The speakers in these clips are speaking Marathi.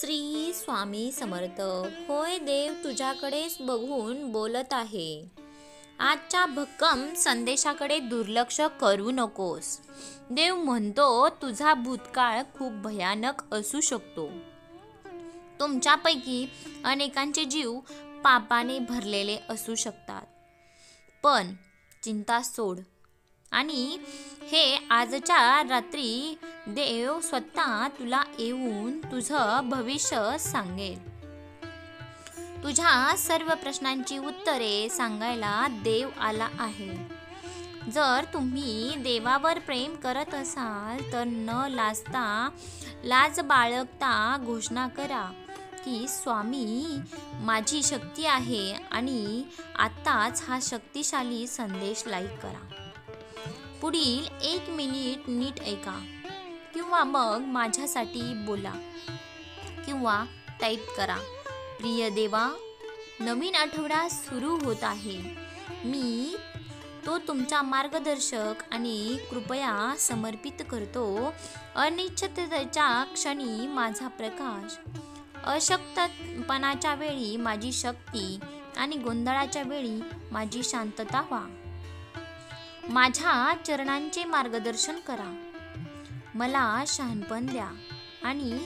श्री स्वामी समर्थ. होय, देव तुझ्याकडेच बघून बोलत आहे. आजच्या भक्कम संदेशाकडे दुर्लक्ष करू नकोस. देव म्हणतो, तुझा भूतकाळ खूप भयानक असू शकतो. तुमच्यापैकी अनेकांचे जीव पापाने भरलेले असू शकतात. पण चिंता सोड आणि हे आजच्या रात्री देव स्वतः तुला येऊन तुझं भविष्य सांगेल. तुझ्या सर्व प्रश्नांची उत्तरे सांगायला देव आला आहे. जर तुम्ही देवावर प्रेम करत असाल तर न लाज बाळगता घोषणा करा की स्वामी, माझी शक्ती आहे आणि आत्ताच हा शक्तिशाली संदेश लाईक करा. पुढील 1 मिनिट नीट ऐका किंवा मग माझ्यासाठी बोला किंवा टाईप करा. प्रिय देवा, नवीन आठवडा सुरू होत आहे. मी तो तुमचा मार्गदर्शक आणि कृपया समर्पित करतो. अनिश्चिततेच्या क्षणी माझा प्रकाश, अशक्तपणाच्या वेळी माझी शक्ती आणि गोंधळाच्या वेळी माझी शांतता व्हा. माझ्या चरणांचे मार्गदर्शन करा. मला शहाणपण द्या आणि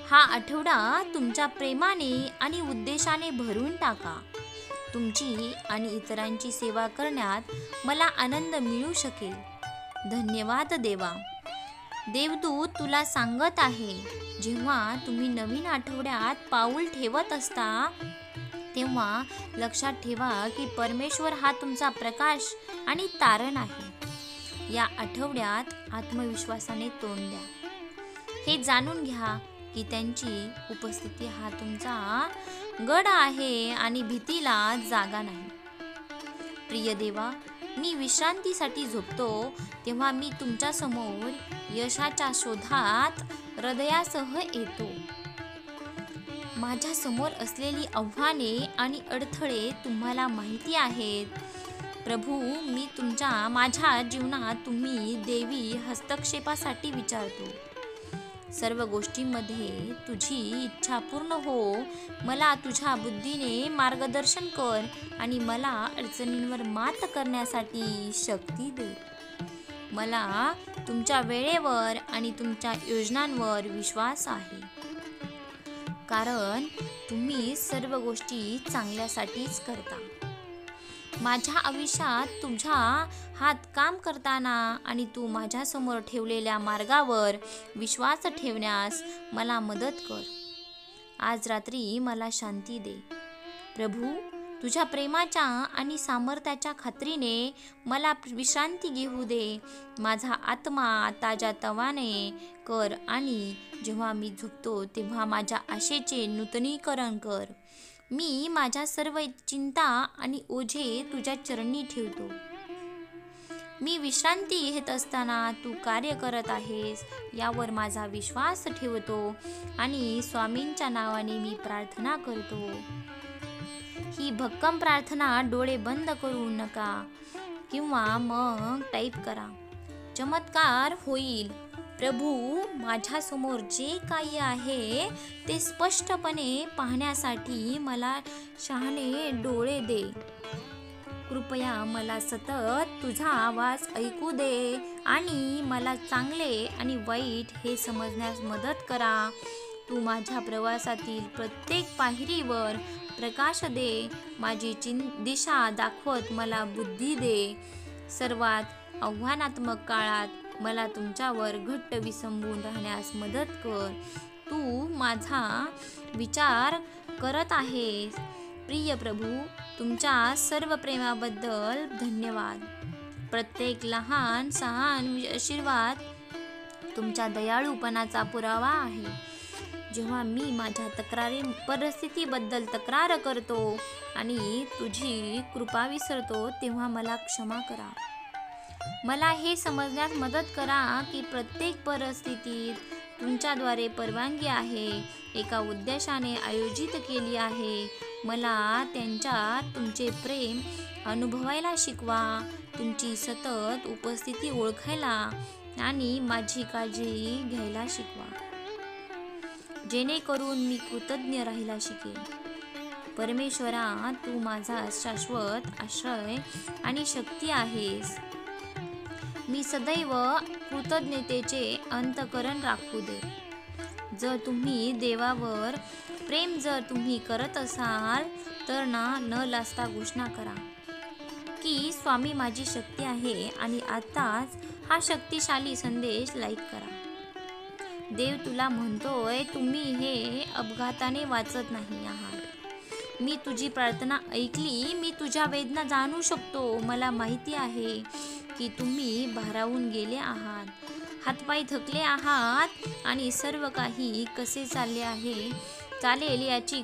हा आठवडा तुमच्या प्रेमाने आणि उद्देशाने भरून टाका. तुमची आणि इतरांची सेवा करण्यात मला आनंद मिळू शकेल. धन्यवाद देवा. देवदूत तुला सांगत आहे, जेव्हा तुम्ही नवीन आठवड्यात पाऊल ठेवत असता तेव्हा लक्षात ठेवा की परमेश्वर हा तुमचा प्रकाश आणि तारण आहे. या आठवड्यात आत्मविश्वासाने तोंड द्या. हे जाणून घ्या की त्यांची उपस्थिती हा तुमचा गड आहे आणि भीतीला जागा नाही. प्रिय देवा, मी विश्रांतीसाठी झोपतो तेव्हा मी तुमच्या समोर यशाच्या शोधात हृदयासह येतो. माझ्या समोर असलेली आव्हाने आणि अडथळे तुम्हाला माहिती आहेत. प्रभू, मी माझ्या जीवनात तुम्ही देवी हस्तक्षेपासाठी विचारतो. सर्व गोष्टींमध्ये तुझी इच्छा पूर्ण हो. मला तुझ्या बुद्धीने मार्गदर्शन कर आणि मला अडचणींवर मात करण्यासाठी शक्ती दे. मला तुमच्या वेळेवर आणि तुमच्या योजनांवर विश्वास आहे, कारण तुम्ही सर्व गोष्टी चांगल्यासाठीच करता. माझ्या आयुष्यात तुझा हात काम करताना आणि तू माझ्यासमोर ठेवलेल्या मार्गावर विश्वास ठेवण्यास मला मदत कर. आज रात्री मला शांती दे. प्रभू, तुझ्या प्रेमाच्या आणि सामर्थ्याच्या खात्रीने मला विश्रांती घेऊ दे. माझा आत्मा ताजा तवाने कर आणि जेव्हा मी झोपतो तेव्हा माझ्या आशेचे नूतनीकरण कर. मी माझ्या सर्व चिंता आणि ओझे तुझ्या चरणी ठेवतो. मी विश्रांती घेत असताना तू कार्य करत आहेस यावर माझा विश्वास ठेवतो आणि स्वामींच्या नावाने मी प्रार्थना करतो. ही भक्कम प्रार्थना डोळे बंद करू नका किंवा मग टाईप करा. चमत्कार होईल. प्रभू, माझ्यासमोर जे काही आहे ते स्पष्टपणे पाहण्यासाठी मला शहाणे डोळे दे. कृपया मला सतत तुझा आवाज ऐकू दे आणि मला चांगले आणि वाईट हे समजण्यास मदत करा. तू माझ्या प्रवासातील प्रत्येक पायरीवर प्रकाश दे. माझी दिशा दाखवत मला बुद्धी दे. सर्वात आव्हानात्मक काळात मला तुमच्यावर घट्ट विसंबून राहण्यास मदत कर. तू माझा विचार करत आहेस. प्रिय प्रभू, तुमच्या सर्व प्रेमाबद्दल धन्यवाद. प्रत्येक लहान सहान आशीर्वाद तुमच्या दयाळूपणाचा पुरावा आहे. जेव्हा मी माझ्या परिस्थितीबद्दल तक्रार करतो आणि तुझी कृपा विसरतो तेव्हा मला क्षमा करा. मला हे समजण्यास मदत करा की प्रत्येक परिस्थितीत तुमच्याद्वारे परवानगी आहे, एका उद्देशाने आयोजित केली आहे. मला त्यांच्यात तुमचे प्रेम अनुभवायला शिकवा. तुमची सतत उपस्थिती ओळखायला आणि माझी काळजी घ्यायला शिकवा. जेणेकरून मी कृतज्ञ राहायला शिकेन. परमेश्वरा, तू माझा शाश्वत आश्रय आणि शक्ती आहेस. मी सदैव कृतज्ञतेचे अंतःकरण राखू दे. जर तुम्ही देवावर प्रेम तुम्ही करत असाल तर न लाजता घोषणा करा की स्वामी माझी शक्ती आहे आणि आताच हा शक्तिशाली संदेश लाईक करा. देव तुला म्हणतोय, तुम्ही हे अपघाताने वाचत नाही आहात. मी तुझी प्रार्थना ऐकली. मी तुझ्या वेदना जाणू शकतो. मला माहिती आहे की तुम्ही भारावून गेले आहात, हातपाय थकले आहात आणि सर्व काही कसे चालेल याची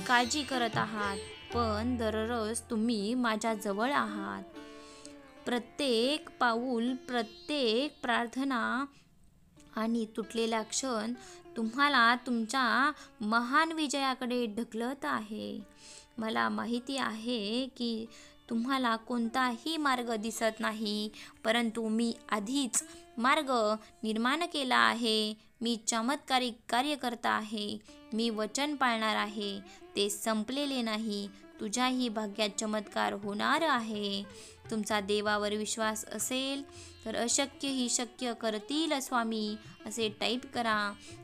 काळजी करत आहात. पण दररोज तुम्ही माझ्या जवळ आहात. प्रत्येक पाऊल, प्रत्येक प्रार्थना आणि तुटलेला क्षण तुम्हाला तुमच्या महान विजयाकडे ढकलत आहे. मला माहिती आहे की तुम्हाला कोणताही मार्ग दिसत नाही, परंतु मी आधीच मार्ग निर्माण केला आहे. मी चमत्कारिक कार्य करता आहे. मी वचन पाळणार आहे. ते संपलेले नाही. तुझ्याही भाग्यात चमत्कार होणार आहे. तुमचा देवावर विश्वास असेल तर अशक्यही शक्य करतील स्वामी असे टाईप करा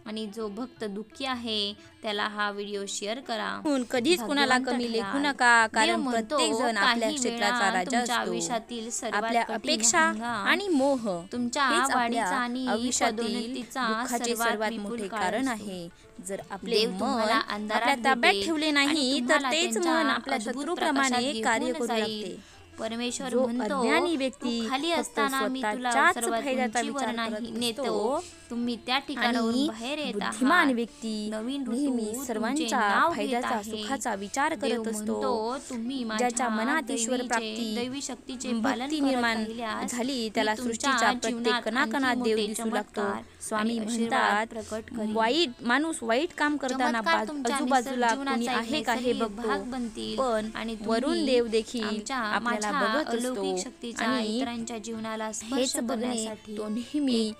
आणि जो भक्त दुःखी आहे त्याला हा व्हिडिओ शेअर करा. कधीच कुणाला कमी लेखू नका, कारण प्रत्येक जण आपल्या क्षेत्राचा राजा असतो. आयुष्यातील आपल्या अपेक्षा आणि मोह तुमच्या वाढीचा आणि पदोन्नतीचा दुःखाचे सर्वात मोठे कारण आहे. जर आपले मन आपल्या ताब्यात देते ठेवले नाही तर तेच मन आपल्या अद्भुत शत्रूप्रमाणे प्रकाशात कार्य घेऊन करू जाईल. लागते. परमेश्वर जो म्हणतो, अज्ञानी व्यक्ती तू खाली फक्त असताना मी तुला स्वतःच्याच सर्वात फायद्याचा उंचीवर विचार नाही करत नेतो. असतो. तुम्ही त्या ठिकाणावरून आणि बाहेर येत बुद्धिमान आहात. व्यक्ती नवीन नेहमी ऋतू सर्वांच्या तुमचे नाव घेत फायद्याचा, आहे. सुखाचा विचार देव करत असतो. म्हणतो, तुम्ही ज्याच्या माझ्या मनात ईश्वर प्राप्ती, दैवी शक्तीचे पालन भक्ती करत निर्माण राहिल्यास झाली, मी त्याला तुमच्या सृष्टीच्या प्रत्येक जीवनात कणाकणात आणखी देव मोठे दिसू लागतो. चमत्कार स्वामी आणि आशीर्वाद म्हणतात, प्रकट करीन. माणूस वाईट काम करताना चमत्कार तुमच्या आजूबाजूला जीवनाचा कोणी एक आहे का हे नैसर्गिक भाग बघतो, बनतील पण आणि वरून तुम्ही देव देखील माझ्या आपल्याला बघत अलौकिक असतो. शक्तीचा आणि इतरांच्या जीवनाला स्पर्श हेच बघणे करण्यासाठी तो नेहमी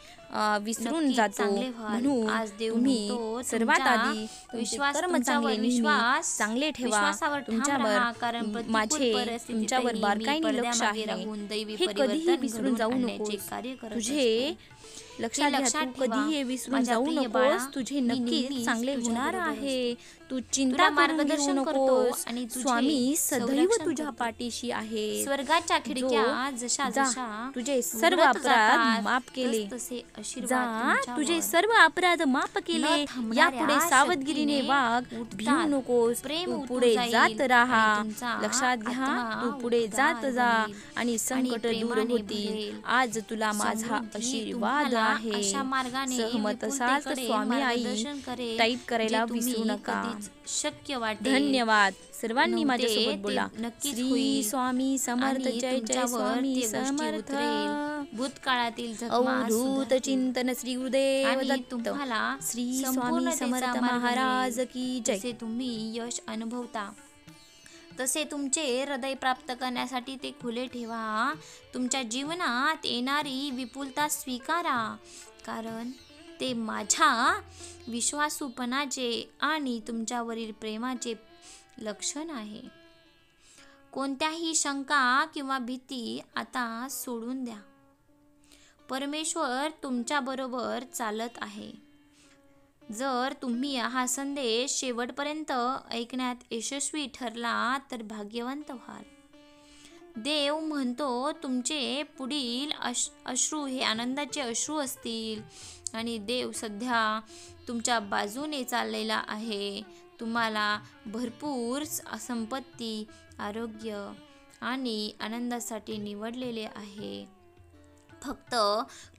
विसरून नक्कीच जातो. चांगले व्हाल. म्हणून आज देव तुम्ही म्हणतो, सर्वात तुमच्या आधी विश्वास कर्म तुमच्यावर चांगले नेहमी विश्वास चांगले ठेवा. विश्वासावर ठाम तुमच्यावर राहा, कारण प्रतिकूल माझे परिस्थितीतही तुमच्यावर मी बारकाईने लक्ष पडद्यामागे आहे. राहून दैवी हे कधीही परिवर्तन विसरून घडवून जाऊ आणण्याचे नकोस. कार्य करत तुझे असतो. लक्षात घ्या, लक्षात तू ठेवा, कधीही विसरून माझ्या जाऊ प्रिय बाळा, नकोस. तुझे मी नक्कीच नेहमीच चांगले तुझ्या होणार बरोबर आहे. तू तुला चिंता करून घेऊ मार्गदर्शन करतो नकोस. आणि तुझे स्वामी सदैव संरक्षण तुझ्या करतो. पाठीशी आहे. स्वर्गाच्या खिडक्या जशा जा, जशा तुझे सर्व उघडत अपराध जातात, माफ केले. तसतसे आशीर्वाद जा, तुमच्यावर तुझे सर्व अपराध माफ केले. न थांबणाऱ्या यापुढे सावधगिरीने शक्तीने वाघ उठतात. भिवू नकोस. प्रेम तू उतू पुढे जाईल जात आणि राहा. तुमचा लक्षात घ्या, आत्मा तू पुढे उबदार जात जा बनेल आणि संकट दूर प्रेमाने होतील. भरेल. आज तुला माझा समृद्धी आशीर्वाद तुम्हाला आहे. अशा मार्गाने सहमत असाल तर विपुलतेकडे स्वामी आई मार्गदर्शन करेल, टाईप जे करायला तुम्ही विसरू नका. कधीच शक्य वाटेल. धन्यवाद. सर्वांनी नव्हते माझ्यासोबत ते बोला. नक्कीच श्री होईल. स्वामी समर्थ. आणि जय जय तुमच्यावर स्वामी ते गोष्टी समर्थ. उतरेल. भूतकाळातील जखमा अवधूत सुधारतील. चिंतन श्री गुरुदेव आणि दत्त. तुम्हाला श्री स्वामी संपूर्णतेचा समर्थ मार्ग महाराज मिळेल. की जय. जसे तुम्ही यश अनुभवता तसे तुमचे हृदय प्राप्त करण्यासाठी ते खुले ठेवा. तुमच्या जीवनात येणारी विपुलता स्वीकारा, कारण ते माझ्या विश्वासूपणाचे आणि तुमच्यावरील प्रेमाचे लक्षण आहे. कोणत्याही शंका किंवा भीती आता सोडून द्या. परमेश्वर तुमच्याबरोबर चालत आहे. जर तुम्ही हा संदेश शेवटपर्यंत ऐकण्यात यशस्वी ठरला तर भाग्यवंत व्हाल. देव म्हणतो, तुमचे पुढील अश्रू हे आनंदाचे अश्रू असतील आणि देव सध्या तुमच्या बाजूने चाललेला आहे. तुम्हाला भरपूर संपत्ती, आरोग्य आणि आनंदासाठी निवडलेले आहे. फक्त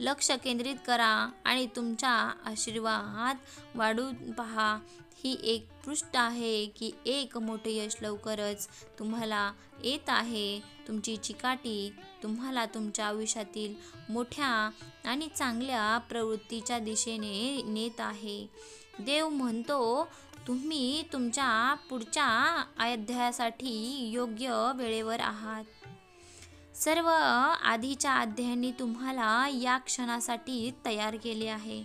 लक्ष केंद्रित करा आणि तुमचा आशीर्वाद वाढून पहा. ही एक पृष्ठ आहे की एक मोठे यश लवकरच तुम्हाला येत आहे. तुमची चिकाटी तुम्हाला तुमच्या आयुष्यातील मोठ्या आणि चांगल्या प्रवृत्तीच्या दिशेने नेत आहे. देव म्हणतो, तुम्ही तुमच्या पुढच्या अध्यायासाठी योग्य वेळेवर आहात. सर्व आधीच्या अध्यायांनी तुम्हाला या क्षणासाठी तयार केले आहे.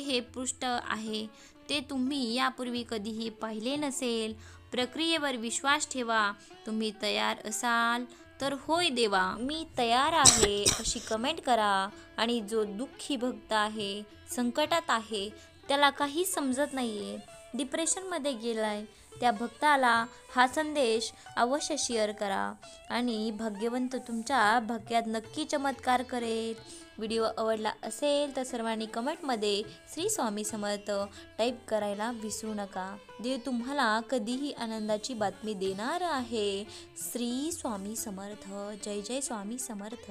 हे पृष्ठ आहे. ते तुम्ही यापूर्वी कधीही पाहिले नसेल. प्रक्रियेवर विश्वास ठेवा. तुम्ही तयार असाल तर होय देवा मी तयार आहे अशी कमेंट करा. आणि जो दुःखी भक्त आहे, संकटात आहे, त्याला काही समजत नाहीये, डिप्रेशनमध्ये गेलाय, त्या भक्ताला हा संदेश अवश्य शेअर करा आणि भाग्यवंत तुमच्या भाग्यात नक्की चमत्कार करेल. व्हिडिओ आवडला असेल तर सर्वांनी कमेंटमध्ये श्री स्वामी समर्थ टाईप करायला विसरू नका. देव तुम्हाला कधीही आनंदाची बातमी देणार आहे. श्री स्वामी समर्थ. जय जय स्वामी समर्थ.